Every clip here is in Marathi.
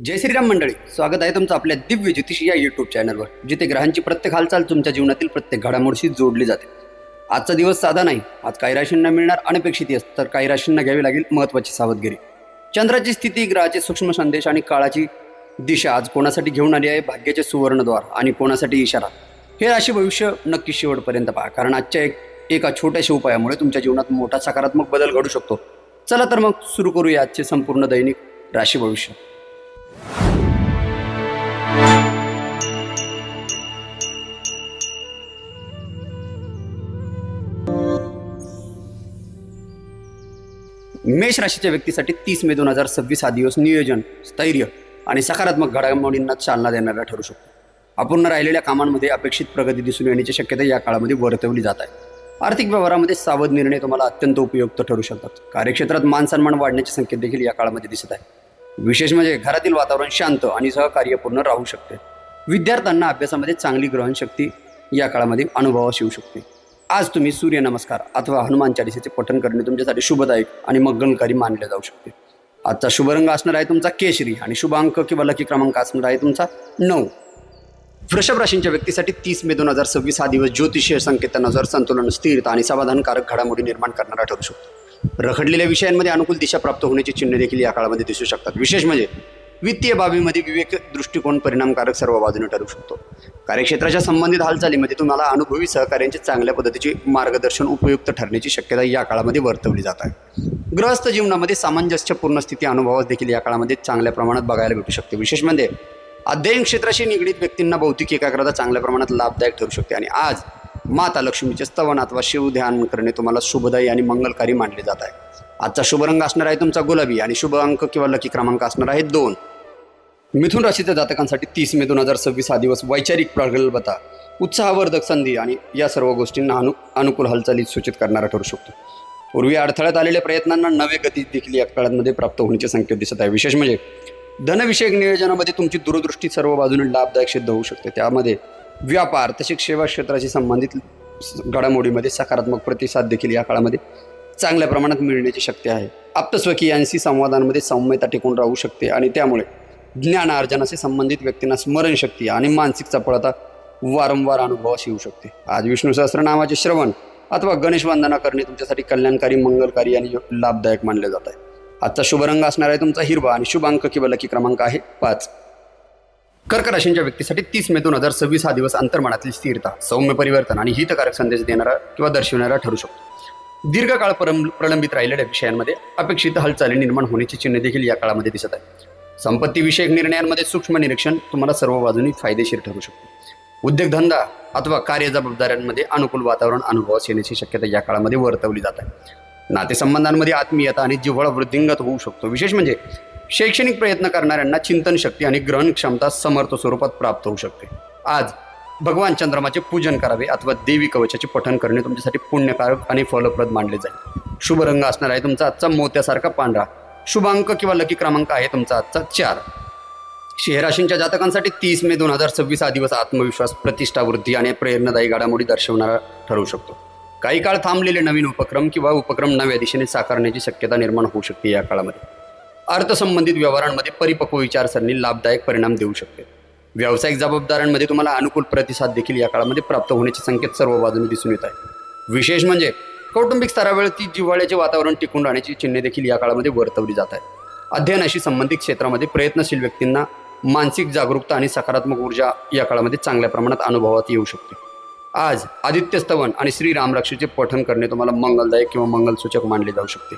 जय श्रीराम मंडळी, स्वागत आहे तुमचं आपल्या दिव्य ज्योतिषी या यूट्यूब चॅनलवर, जिथे ग्रहांची प्रत्येक हालचाल तुमच्या जीवनातील प्रत्येक घडामोडीशी जोडली जाते. आजचा दिवस साधा नाही. आज काही राशींना मिळणार अनपेक्षित यश, तर काही राशींना घ्यावी लागेल महत्त्वाची सावधगिरी. चंद्राची स्थिती, ग्रहाचे सूक्ष्म संदेश आणि काळाची दिशा आज कोणासाठी घेऊन आली आहे, भाग्याचे सुवर्णद्वार आणि कोणासाठी इशारा. हे राशी भविष्य नक्की शेवटपर्यंत पहा, कारण आजच्या एका छोट्याशा उपायामुळे तुमच्या जीवनात मोठा सकारात्मक बदल घडू शकतो. चला तर मग सुरू करूया आजचे संपूर्ण दैनिक राशी भविष्य. मेष राशीच्या व्यक्तीसाठी 30 मे 2026 हा दिवस नियोजन, स्थैर्य आणि सकारात्मक घडामोडींना चालना देणारा ठरू शकतो. अपूर्ण राहिलेल्या कामांमध्ये अपेक्षित प्रगती दिसून येण्याची शक्यता या काळामध्ये वर्तवली जात आहे. आर्थिक व्यवहारामध्ये सावध निर्णय तुम्हाला अत्यंत उपयुक्त ठरू शकतात. कार्यक्षेत्रात मान सन्मान वाढण्याचे संकेत देखील या काळामध्ये दिसत आहे. विशेष म्हणजे घरातील वातावरण शांत आणि सहकार्यपूर्ण राहू शकते. विद्यार्थ्यांना अभ्यासामध्ये चांगली ग्रहणशक्ती या काळामध्ये अनुभवास येऊ शकते. आज तुम्ही सूर्यनमस्कार अथवा हनुमान चालिसेचे पठण करणे तुमच्यासाठी शुभदायक आणि मंगलकारी मानले जाऊ शकते. आजचा शुभ रंग असणार आहे तुमचा केशरी आणि शुभ अंक किंवा लकी क्रमांक असणार आहे तुमचा 9. वृषभ राशींच्या व्यक्तीसाठी 30 मे 2026 हा दिवस ज्योतिषीय संकेतानुसार संतुलन, स्थिरता आणि समाधानकारक घडामोडी निर्माण करणारा ठरू शकतो. रखडलेल्या विषयांमध्ये अनुकूल दिशा प्राप्त होण्याची चिन्हे देखील या काळामध्ये दिसू शकतात. विशेष म्हणजे वित्तीय बाबीमध्ये विवेक दृष्टिकोन परिणामकारक सर्व बाजूने ठरू शकतो. कार्यक्षेत्राच्या संबंधित हालचालीमध्ये तुम्हाला अनुभवी सहकार्यांचे चांगल्या पद्धतीचे मार्गदर्शन उपयुक्त ठरण्याची शक्यता या काळामध्ये वर्तवली जात आहे. गृहस्थ जीवनामध्ये सामंजस्यपूर्ण स्थिती अनुभवास देखील या काळामध्ये चांगल्या प्रमाणात बघायला भेटू शकते. विशेष म्हणजे अध्ययन क्षेत्राशी निगडीत व्यक्तींना भौतिक एकाग्रता चांगल्या प्रमाणात लाभदायक ठरू शकते. आणि आज माता लक्ष्मीचे स्तवन अथवा शिवध्यान करणे तुम्हाला शुभदायी आणि मंगलकारी मानले जात आहे. आजचा शुभ रंग असणार आहे तुमचा गुलाबी आणि शुभ अंक किंवा लकी क्रमांक असणार आहे 2. मिथुन राशीच्या जातकांसाठी 30 मे 2026 हा दिवस वैचारिक प्रगल्भता, उत्साहवर्धक संधी आणि या सर्व गोष्टींना अनुकूल हालचाली सूचित करणारा ठरू शकतो. पूर्वी अडथळ्यात आलेल्या प्रयत्नांना नवे गती देखील या काळामध्ये प्राप्त होण्याचे संकेत दिसत आहे. विशेष म्हणजे धनविषयक नियोजनामध्ये तुमची दूरदृष्टी सर्व बाजूने लाभदायक सिद्ध होऊ शकते. त्यामध्ये व्यापार तसेच सेवा क्षेत्राशी संबंधित घडामोडीमध्ये सकारात्मक प्रतिसाद देखील या काळामध्ये चांगल्या प्रमाणात मिळण्याची शक्यता आहे. आप्तस्वकीयांशी संवादांमध्ये सौम्यता टिकून राहू शकते आणि त्यामुळे ज्ञानार्जनाशी संबंधित व्यक्तींना स्मरणशक्ती आणि मानसिक चपळता वारंवार अनुभवास येऊ शकते. आज विष्णू सहस्रनामाचे श्रवण अथवा गणेश वंदना करणे तुमच्यासाठी कल्याणकारी, मंगलकारी आणि लाभदायक मानले जात आहे. आजचा शुभ रंग असणार आहे तुमचा हिरवा आणि शुभ अंक किंवा लकी क्रमांक आहे 5. कर्क राशींच्या व्यक्तीसाठी 30 मे 2026 हा दिवस अंतर्मनातील स्थिरता, सौम्य परिवर्तन आणि हितकारक संदेश देणारा किंवा दर्शविणारा ठरू शकतो. दीर्घकाळ प्रलंबित राहिलेल्या विषयांमध्ये अपेक्षित हालचाली निर्माण होण्याची चिन्हे देखील या काळामध्ये दिसत आहे. संपत्तीविषयक निर्णयांमध्ये सूक्ष्म निरीक्षण तुम्हाला सर्व बाजूंनी फायदेशीर ठरू शकतो. उद्योगधंदा अथवा कार्य जबाबदाऱ्यांमध्ये अनुकूल वातावरण अनुभवास येण्याची शक्यता या काळामध्ये वर्तवली जात आहे. नातेसंबंधांमध्ये आत्मीयता आणि जिव्हाळा वृद्धिंगत होऊ शकतो. विशेष म्हणजे शैक्षणिक प्रयत्न करणाऱ्यांना चिंतन शक्ती आणि ग्रहण क्षमता समर्थ स्वरूपात प्राप्त होऊ शकते. आज भगवान चंद्रमाचे पूजन करावे अथवा देवी कवचाचे पठण करणे तुमच्यासाठी पुण्यकारक आणि फलप्रद मानले जाईल. शुभ रंग असणार आहे तुमचा आजचा मोत्यासारखा पांढरा. शुभ अंक किंवा लकी क्रमांक आहे तुमचा आजचा 4. सिंह राशींच्या जातकांसाठी 30 मे 2026 हा दिवस आत्मविश्वास, प्रतिष्ठा वृद्धी आणि प्रेरणादायी घडामोडी दर्शवणारा ठरू शकतो. काही काळ थांबलेले नवीन उपक्रम नव्या दिशेने साकारण्याची शक्यता निर्माण होऊ शकते. या काळामध्ये अर्थसंबंधित व्यवहारांमध्ये परिपक्व विचारसरणी लाभदायक परिणाम देऊ शकते. व्यावसायिक जबाबदाऱ्यांमध्ये तुम्हाला अनुकूल प्रतिसाद देखील या काळामध्ये प्राप्त होण्याचे संकेत सर्व बाजूने दिसून येत आहे. विशेष म्हणजे कौटुंबिक स्तरावरती जिव्हाळ्याचे वातावरण टिकून राहण्याची चिन्हे देखील या काळामध्ये वर्तवली जात आहे. अध्ययनाशी संबंधित क्षेत्रामध्ये प्रयत्नशील व्यक्तींना मानसिक जागरूकता आणि सकारात्मक ऊर्जा या काळामध्ये चांगल्या प्रमाणात अनुभवात येऊ शकते. आज आदित्य स्तवन आणि श्री रामरक्षेचे पठण करणे तुम्हाला मंगलदायक किंवा मंगलसूचक मानले जाऊ शकते.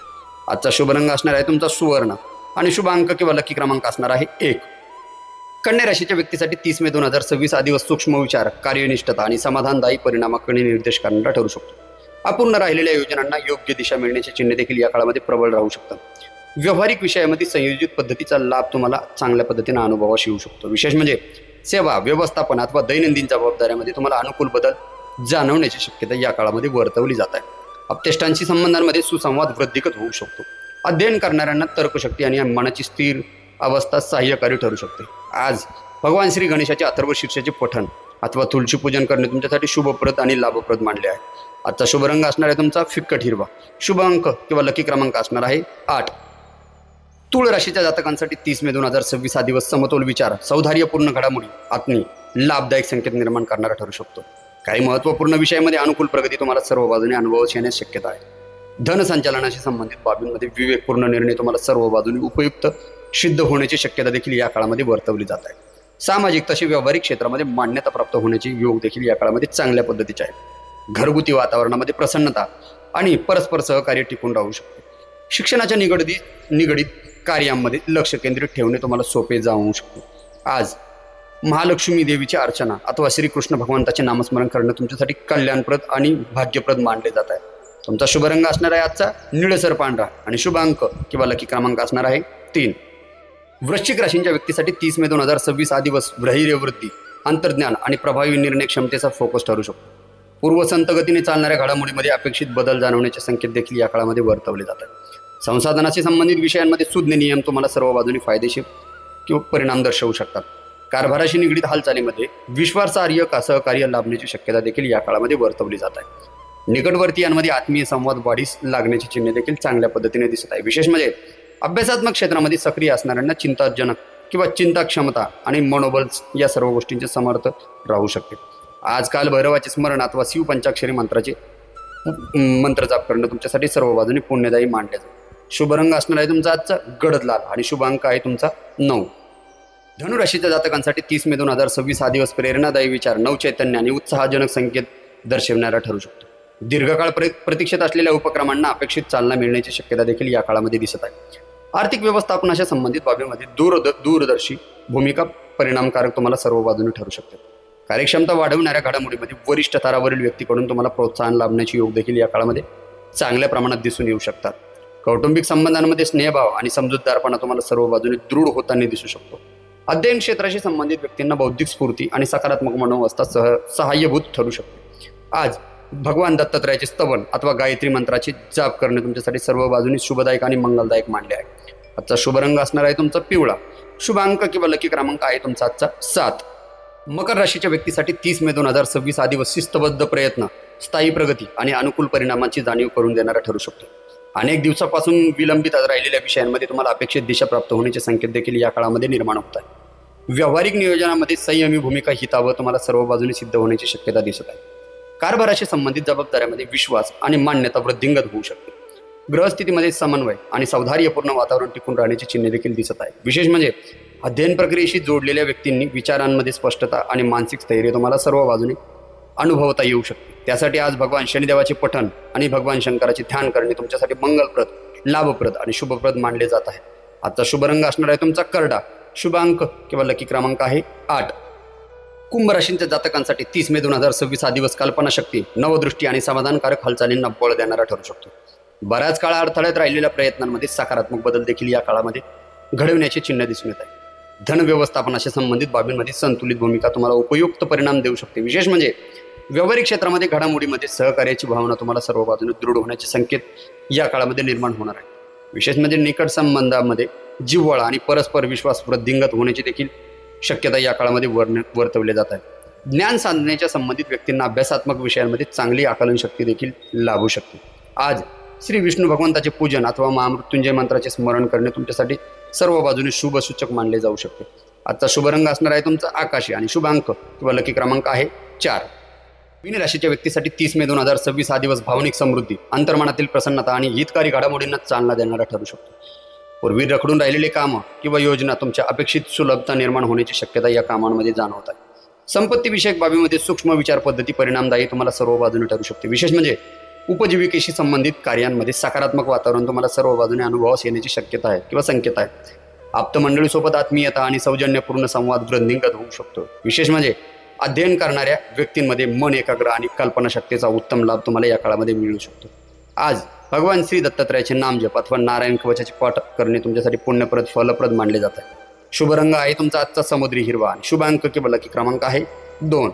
आजचा शुभ रंग असणार आहे तुमचा सुवर्ण आणि शुभ अंक किंवा लकी क्रमांक असणार आहे 1. कन्या राशीच्या व्यक्तीसाठी 30 मे 2026 हा दिवस सूक्ष्म विचार, कार्यनिष्ठता आणि समाधानदायी परिणामाकडे निर्देश करणारा ठरू शकतो. अपूर्ण राहिलेल्या योजनांना योग्य दिशा मिळण्याचे चिन्हे देखील या काळामध्ये प्रबळ राहू शकतात. व्यावहारिक विषयामध्ये संयोजित पद्धतीचा लाभ तुम्हाला चांगल्या पद्धतीने अनुभवास येऊ शकतो. विशेष म्हणजे सेवा, व्यवस्थापन अथवा दैनंदिन जबाबदाऱ्यामध्ये तुम्हाला अनुकूल बदल जाणवण्याची शक्यता या काळामध्ये वर्तवली जात आहे. अपतेष्टांशी संबंधांमध्ये सुसंवाद वृद्धिगत होऊ शकतो. अध्ययन करणाऱ्यांना तर्कशक्ती आणि मनाची स्थिर अवस्था सहाय्यकारी ठरू शकते. आज भगवान श्री गणेशाचे अथर्व शीर्षाचे पठण अथवा तुळशी पूजन करणे तुमच्यासाठी शुभप्रद आणि लाभप्रद मानले आहे. आजचा शुभ रंग असणार आहे तुमचा फिक्कट हिरवा. शुभ अंक किंवा लकी क्रमांक असणार आहे 8. तूळ राशीच्या जातकांसाठी 30 मे 2026 हा दिवस समतोल विचार, सौधार्यपूर्ण घडामोडी, आत्मी लाभदायक संकेत निर्माण करणारा ठरू शकतो. काही महत्त्वपूर्ण विषयामध्ये अनुकूल प्रगती तुम्हाला सर्व बाजूने अनुभवास येण्यास शक्यता आहे. धन संचालनाशी संबंधित बाबींमध्ये विवेकपूर्ण निर्णय तुम्हाला सर्व बाजूने उपयुक्त सिद्ध होण्याची शक्यता देखील या काळामध्ये वर्तवली जात आहे. सामाजिक तसे व्यावहारिक क्षेत्रामध्ये मान्यता प्राप्त होण्याचे योग देखील या काळामध्ये चांगल्या पद्धतीचे आहे. घरगुती वातावरणामध्ये प्रसन्नता आणि परस्पर सहकार्य टिकून राहू शकते. शिक्षणाच्या निगडीत कार्यांमध्ये लक्ष केंद्रित ठेवणे तुम्हाला सोपे जाऊ शकते. आज महालक्ष्मी देवीची अर्चना अथवा श्रीकृष्ण भगवंताचे नामस्मरण करणं तुमच्यासाठी कल्याणप्रद आणि भाग्यप्रद मानले जात आहे. तुमचा शुभ रंग असणार आहे आजचा निळसर पांढरा आणि शुभ अंक किंवा लकी क्रमांक असणार आहे 3. वृश्चिक राशींच्या व्यक्तीसाठी 30 मे 2026 हा दिवस धैर्यवृद्धी, अंतर्ज्ञान आणि प्रभावी निर्णय क्षमतेचा फोकस ठरू शकतो. पूर्वसंत गतीने चालणाऱ्या घडामोडीमध्ये अपेक्षित बदल जाणवण्याचे संकेत देखील या काळामध्ये वर्तवले जातात. संसाधनाशी संबंधित विषयांमध्ये सुज्ञ नियम तुम्हाला सर्व बाजूने फायदेशीर किंवा परिणाम दर्शवू शकतात. कारभाराशी निगडीत हालचालीमध्ये विश्वासार्ह सहकार्य लाभण्याची शक्यता देखील या काळामध्ये वर्तवली जात आहे. निकटवर्तीयांमध्ये आत्मीय संवाद वाढीस लागण्याची चिन्हे देखील चांगल्या पद्धतीने दिसत आहे. विशेष म्हणजे अभ्यासात्मक क्षेत्रामध्ये सक्रिय असणाऱ्यांना चिंताजनक किंवा चिंता क्षमता आणि मनोबल या सर्व गोष्टींचे समर्थ राहू शकते. आजकाल भैरवाचे स्मरण अथवा शिव पंचाक्षरी मंत्राचे मंत्र जाप करणं तुमच्यासाठी सर्व बाजूने पुण्यदायी मानले जाते. शुभ रंग असणार आहे तुमचा आजचा गडद लाल आणि शुभ अंक आहे तुमचा 9. धनुराशीच्या जातकांसाठी 30 मे 2026 हा दिवस प्रेरणादायी विचार, नवचैतन्य आणि उत्साहजनक संकेत दर्शवणारा ठरू शकतो. दीर्घकाळ प्रतीक्षेत असलेल्या उपक्रमांना अपेक्षित चालना मिळण्याची शक्यता देखील या काळामध्ये दिसत आहे. आर्थिक व्यवस्थापनाशी संबंधित बाबीमध्ये दूरदर्शी भूमिका परिणामकारक तुम्हाला सर्व बाजूने ठरू शकते. कार्यक्षमता वाढवणाऱ्या घडामोडीमध्ये वरिष्ठ स्तरावरील व्यक्तीकडून तुम्हाला प्रोत्साहन लाभण्याचे योग देखील या काळामध्ये चांगल्या प्रमाणात दिसून येऊ शकतात. कौटुंबिक संबंधांमध्ये स्नेहभाव आणि समजूतदारपणा तुम्हाला सर्व बाजूने दृढ होताना दिसू शकतो. अध्ययन क्षेत्राशी संबंधित व्यक्तींना बौद्धिक स्फूर्ती आणि सकारात्मक मनोवस्था सहाय्यभूत ठरू शकते. आज भगवान दत्तात्रयाचे स्तवन अथवा गायत्री मंत्राचे जाप करणे तुमच्यासाठी सर्व बाजूने शुभदायक आणि मंगलदायक मानले आहे. आजचा शुभ रंग असणार आहे तुमचा पिवळा. शुभ अंक किंवा लकी क्रमांक आहे तुमचा आजचा 7. मकर राशीच्या व्यक्तीसाठी 30 मे 2026 हा दिवस शिस्तबद्ध प्रयत्न, स्थायी प्रगती आणि अनुकूल परिणामांची जाणीव करून देणारा ठरू शकतो. अनेक दिवसापासून विलंबित राहिलेल्या विषयांमध्ये तुम्हाला अपेक्षित दिशा प्राप्त होण्याचे संकेत देखील या काळामध्ये निर्माण होत आहे. व्यावहारिक नियोजनामध्ये संयमी भूमिका हितावं तुम्हाला सर्व बाजूने सिद्ध होण्याची शक्यता दिसत आहे. कारभाराशी संबंधित जबाबदाऱ्यामध्ये विश्वास आणि मान्यता वृद्धिंगत होऊ शकते. ग्रहस्थितीमध्ये समन्वय आणि सौधार्यपूर्ण वातावरण टिकून राहण्याची चिन्हे देखील दिसत आहे. विशेष म्हणजे अध्ययन प्रक्रियेशी जोडलेल्या व्यक्तींनी विचारांमध्ये स्पष्टता आणि मानसिक स्थैर्य तुम्हाला सर्व बाजूने अनुभवता येऊ शकते. त्यासाठी आज भगवान शनिदेवाचे पठण आणि भगवान शंकराचे ध्यान करणे तुमच्यासाठी मंगलप्रद, लाभप्रद आणि शुभप्रद मानले जात आहे. आजचा शुभ रंग असणार आहे तुमचा करडा. शुभ अंक किंवा लकी क्रमांक आहे 8. कुंभ राशींच्या जातकांसाठी 30 मे 2026 हा दिवस कल्पनाशक्ती, नवदृष्टी आणि समाधानकारक हालचालींना बळ देणारा ठरू शकतो. बऱ्याच काळ अडथळ्यात राहिलेल्या प्रयत्नांमध्ये सकारात्मक बदल देखील या काळामध्ये घडवण्याचे चिन्ह दिसून येत आहे. धन व्यवस्थापनाशी संबंधित बाबींमध्ये संतुलित भूमिका तुम्हाला उपयुक्त परिणाम देऊ शकते. विशेष म्हणजे व्यावहारिक क्षेत्रामध्ये घडामोडीमध्ये सहकार्याची भावना तुम्हाला सर्व बाजूने दृढ होण्याचे संकेत या काळामध्ये निर्माण होणार आहे. विशेष म्हणजे निकट संबंधामध्ये जिव्हाळा आणि परस्पर विश्वास वृद्धिंगत होण्याची देखील शक्यता या काळामध्ये वर्तवले जात आहे. ज्ञान साधनेच्या संबंधित व्यक्तींना अभ्यासात्मक विषयांमध्ये चांगली आकलन शक्ती देखील लाभू शकते. आज श्री विष्णू भगवंताचे पूजन अथवा महामृत्युंजय मंत्राचे स्मरण करणे तुमच्यासाठी सर्व बाजूने शुभ सूचक मानले जाऊ शकते. आजचा शुभ रंग असणार आहे तुमचा आकाशी आणि शुभ अंक किंवा लकी क्रमांक आहे 4. मीन राशीच्या व्यक्तीसाठी 30 मे 2026 हा दिवस भावनिक समृद्धी, अंतर्मनातील प्रसन्नता आणि हितकारी घडामोडींना चालना देणारा ठरू शकतो. पूर्वी रखडून राहिलेले कामं किंवा योजना तुमच्या अपेक्षित सुलभता निर्माण होण्याची शक्यता या कामांमध्ये जाणवत आहे. संपत्तीविषयक बाबीमध्ये सूक्ष्म विचार पद्धती परिणामदायी तुम्हाला सर्व बाजूने ठरू शकते. विशेष म्हणजे उपजीविकेशी संबंधित कार्यांमध्ये सकारात्मक वातावरण तुम्हाला सर्व बाजूने अनुभवास येण्याची शक्यता आहे किंवा संकेत आहे. आप्तमंडळीसोबत आत्मीयता आणि सौजन्यपूर्ण संवाद वृद्धिंगत होऊ शकतो. विशेष म्हणजे अध्ययन करणाऱ्या व्यक्तींमध्ये मन एकाग्र आणि कल्पनाशक्तीचा उत्तम लाभ तुम्हाला या काळामध्ये मिळू शकतो. आज भगवान श्री दत्तात्रयाचे नामजप अथवा नारायण कवचाचे पाठ करणे तुमच्यासाठी पुण्यप्रद फलप्रद मानले जात आहे. शुभ रंग आहे तुमचा आजचा समुद्री हिरवा आणि शुभ अंक किंवा लकी क्रमांक आहे 2.